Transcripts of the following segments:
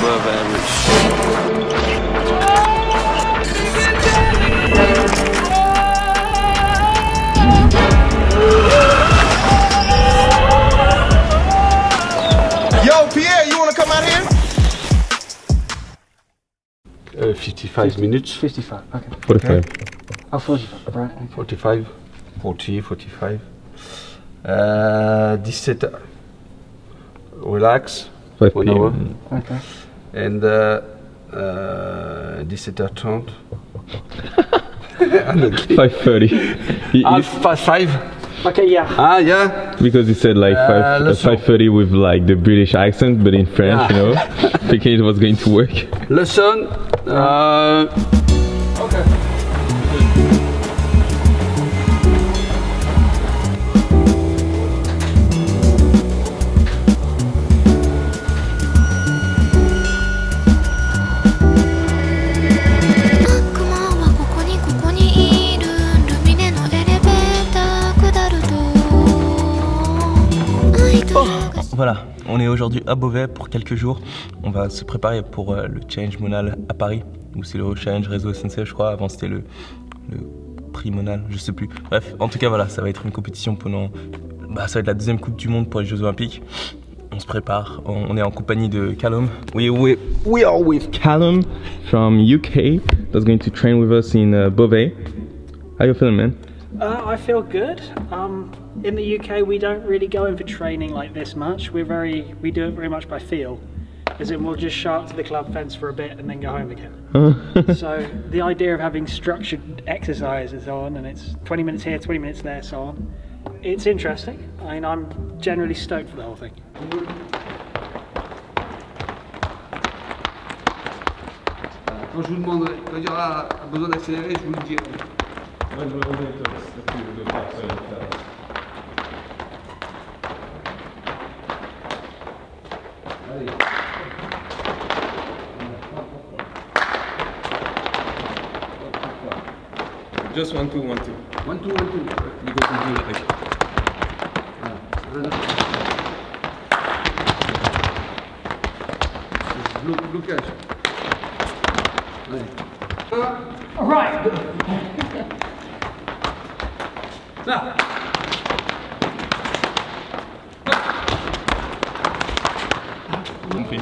above average. Yo, Pierre, you want to come out here? 55 minutes. 55, okay. 45. Oh, 45, right. Okay. 45, 40, 45. 17. Relax. 5 1 hour. p.m. Okay. And 17h30. 5:30. Past 5. Okay, yeah. Ah, yeah. Because he said like 5:30 with like the British accent, but in French, you know, thinking it was going to work. Lesson. Okay. Voilà, on est aujourd'hui à Beauvais pour quelques jours. On va se préparer pour le Challenge Monal à Paris, où c'est le Challenge Réseau SNCF, je crois. Avant c'était le prix Monal, je sais plus. Bref, en tout cas voilà, ça va être une compétition pendant... ça va être la deuxième Coupe du Monde pour les Jeux Olympiques. On se prépare, on est en compagnie de Callum. We are with Callum from UK that's going to train with us in Beauvais. How you feeling, man? I feel good. In the UK, we don't really go in for training like this much. We do it very much by feel, as in we'll just show up to the club fence for a bit and then go home again. So the idea of having structured exercise and so on, and it's 20 minutes here, 20 minutes there, so on. It's interesting. I mean, I'm generally stoked for the whole thing. Quand je vous demanderai, quand il y aura besoin d'accélérer, je vous le dirai. Just 1, 2, 1, 2. 1, 2, 1, 2. Because we do like... Blocage. All right. Là. Compris.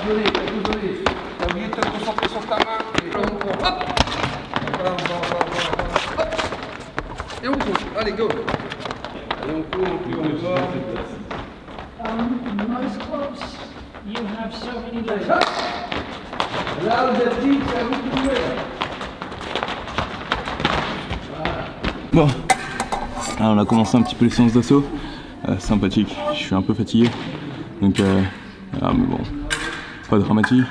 Désolé. T'as oublié de te concentrer sur ta main. Hop. Hop. Et on court. Allez, go. Allez, on court, on va. Most clubs, you have so many legs. Là, vous êtes dit, c'est à vous de jouer. Bon, alors on a commencé un petit peu les séances d'assaut. Sympathique, je suis un peu fatigué. Donc, mais bon, pas dramatique.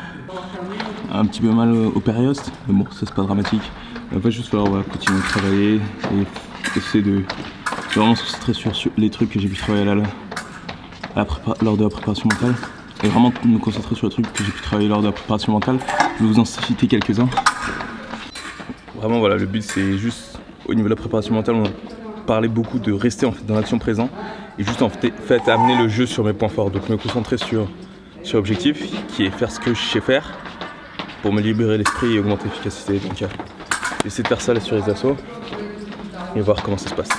Un petit peu mal au périoste, mais bon, ça c'est pas dramatique. Il va juste falloir continuer à travailler et essayer de vraiment se concentrer sur les trucs que j'ai pu travailler lors de la préparation mentale. Et vraiment me concentrer sur les trucs que j'ai pu travailler lors de la préparation mentale. Je vais vous en citer quelques-uns. Vraiment voilà, le but c'est juste au niveau de la préparation mentale, on parlait beaucoup de rester en fait dans l'action présent et juste en fait amener le jeu sur mes points forts. Donc me concentrer sur l'objectif qui est faire ce que je sais faire pour me libérer l'esprit et augmenter l'efficacité. Donc essayer de faire ça là sur les assauts et voir comment ça se passe.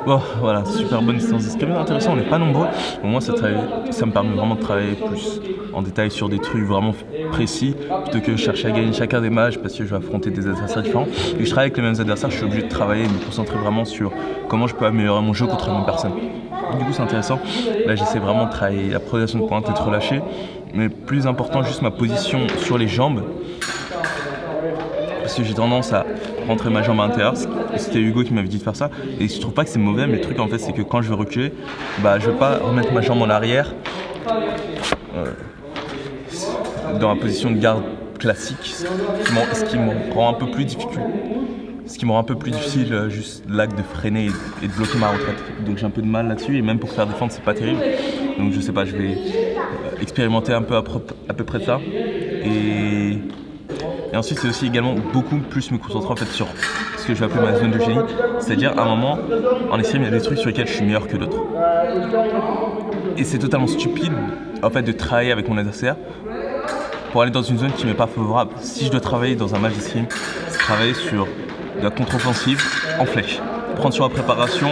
Bon, voilà, super bonne séance d'escrime, intéressant, on n'est pas nombreux. Au moins, ça me permet vraiment de travailler plus en détail sur des trucs vraiment précis, plutôt que chercher à gagner chacun des matchs parce que je vais affronter des adversaires différents. Et que je travaille avec les mêmes adversaires, je suis obligé de travailler et de me concentrer vraiment sur comment je peux améliorer mon jeu contre la même personne. Du coup, c'est intéressant. Là, j'essaie vraiment de travailler la progression de pointe, être relâché. Mais plus important, juste ma position sur les jambes. Parce que j'ai tendance à rentrer ma jambe à l'intérieur. C'était Hugo qui m'avait dit de faire ça. Et je trouve pas que c'est mauvais, mais le truc en fait, c'est que quand je vais reculer, bah, je vais pas remettre ma jambe en arrière dans la position de garde classique, ce qui me rend un peu plus difficile. Ce qui me rend un peu plus difficile, juste l'acte de freiner et de bloquer ma retraite. Donc j'ai un peu de mal là-dessus, et même pour faire défendre, c'est pas terrible. Donc je sais pas, je vais expérimenter un peu à peu près de ça. Et ensuite, c'est aussi également beaucoup plus me concentrer en fait sur ce que je vais appeler ma zone de génie. C'est-à-dire, à un moment, en escrime, il y a des trucs sur lesquels je suis meilleur que d'autres. Et c'est totalement stupide, en fait, de travailler avec mon adversaire pour aller dans une zone qui m'est pas favorable. Si je dois travailler dans un match d'escrime, c'est travailler sur de la contre-offensive en flèche. Prendre sur la préparation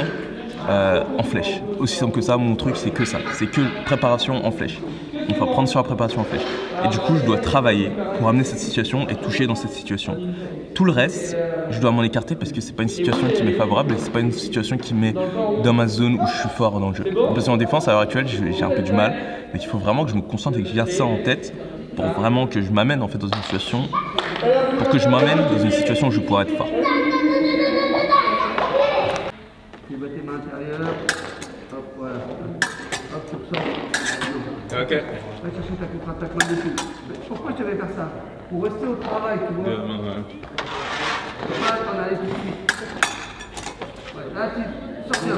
en flèche. Aussi simple que ça, mon truc, c'est que ça. C'est que préparation en flèche. Il faut prendre sur la préparation en flèche. Et du coup, je dois travailler pour amener cette situation et toucher dans cette situation. Tout le reste, je dois m'en écarter parce que c'est pas une situation qui m'est favorable et c'est pas une situation qui met dans ma zone où je suis fort dans le jeu. Parce qu'en défense, à l'heure actuelle, j'ai un peu du mal. Donc il faut vraiment que je me concentre et que je garde ça en tête pour vraiment que je m'amène en fait dans une situation, pour que je m'amène dans une situation où je pourrais être fort. Tu mets tes mains intérieures. Hop, voilà. Hop, tu ressors. Ok. Va chercher ta contre-attaque main dessus. Pourquoi je devais faire ça? Pour rester au travail, tu vois. Là, t'en allais tout de suite. Ouais, là, tu sors bien.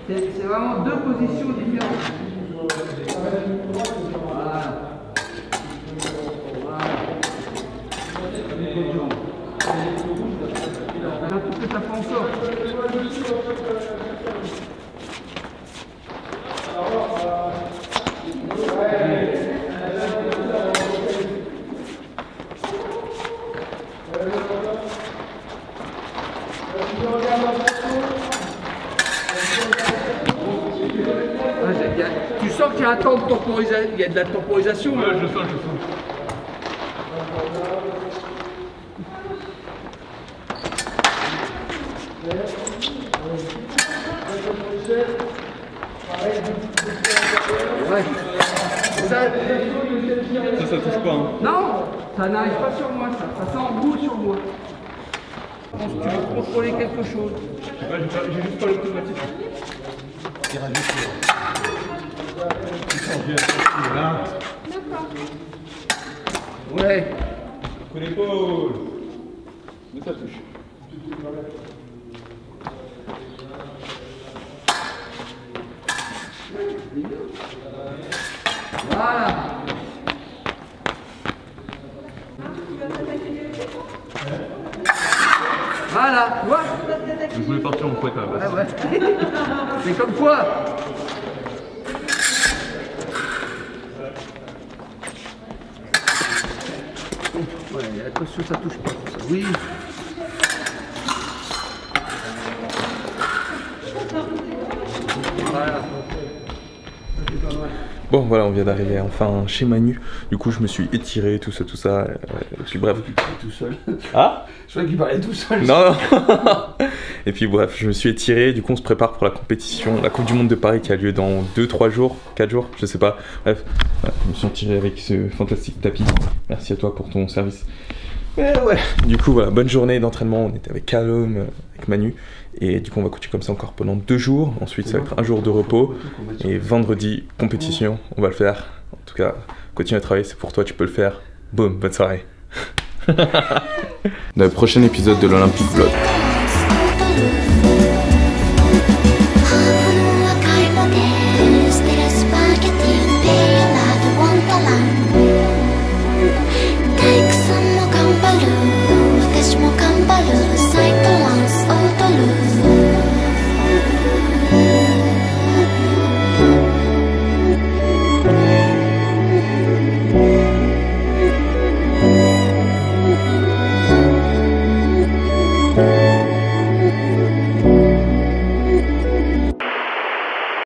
C'est vraiment deux positions différentes. Voilà. Regarde tout ce que t'as fait encore. Tu sens qu'il y a un temps de temporisation, il y a de la temporisation. Ouais, je sens. Ouais. Ça touche pas. Hein. Non, ça n'arrive pas sur moi, ça s'emboule sur moi. Je pense que tu veux contrôler quelque chose. Ouais, j'ai juste pas l'automatique. Ouais. Coup d'épaule. Mais ça touche. Voilà. Voilà, tu vois. Je voulais partir en couette à la base. Ah ouais. C'est comme quoi. Ouais, attention, ça touche pas. Ça. Oui. Voilà. Bon voilà, on vient d'arriver enfin chez Manu. Du coup je me suis étiré, tout ça. Et puis bref. Tout seul. Ah, je crois qu'il parlait tout seul. Non. Et puis bref, je me suis étiré. Du coup on se prépare pour la compétition, la Coupe du Monde de Paris qui a lieu dans 2-3 jours, 4 jours, je sais pas. Bref, voilà, je me suis étiré avec ce fantastique tapis. Merci à toi pour ton service. Mais ouais. Du coup voilà, bonne journée d'entraînement. On était avec Callum, avec Manu. Et du coup on va continuer comme ça encore pendant 2 jours. Ensuite ça va être un jour de repos. Et vendredi, compétition, on va le faire. En tout cas, continue à travailler, c'est pour toi, tu peux le faire. Boum, bonne soirée. Dans le prochain épisode de l'Olympic Vlog. Take some more 頑張る私も頑張るサイトランスオートルー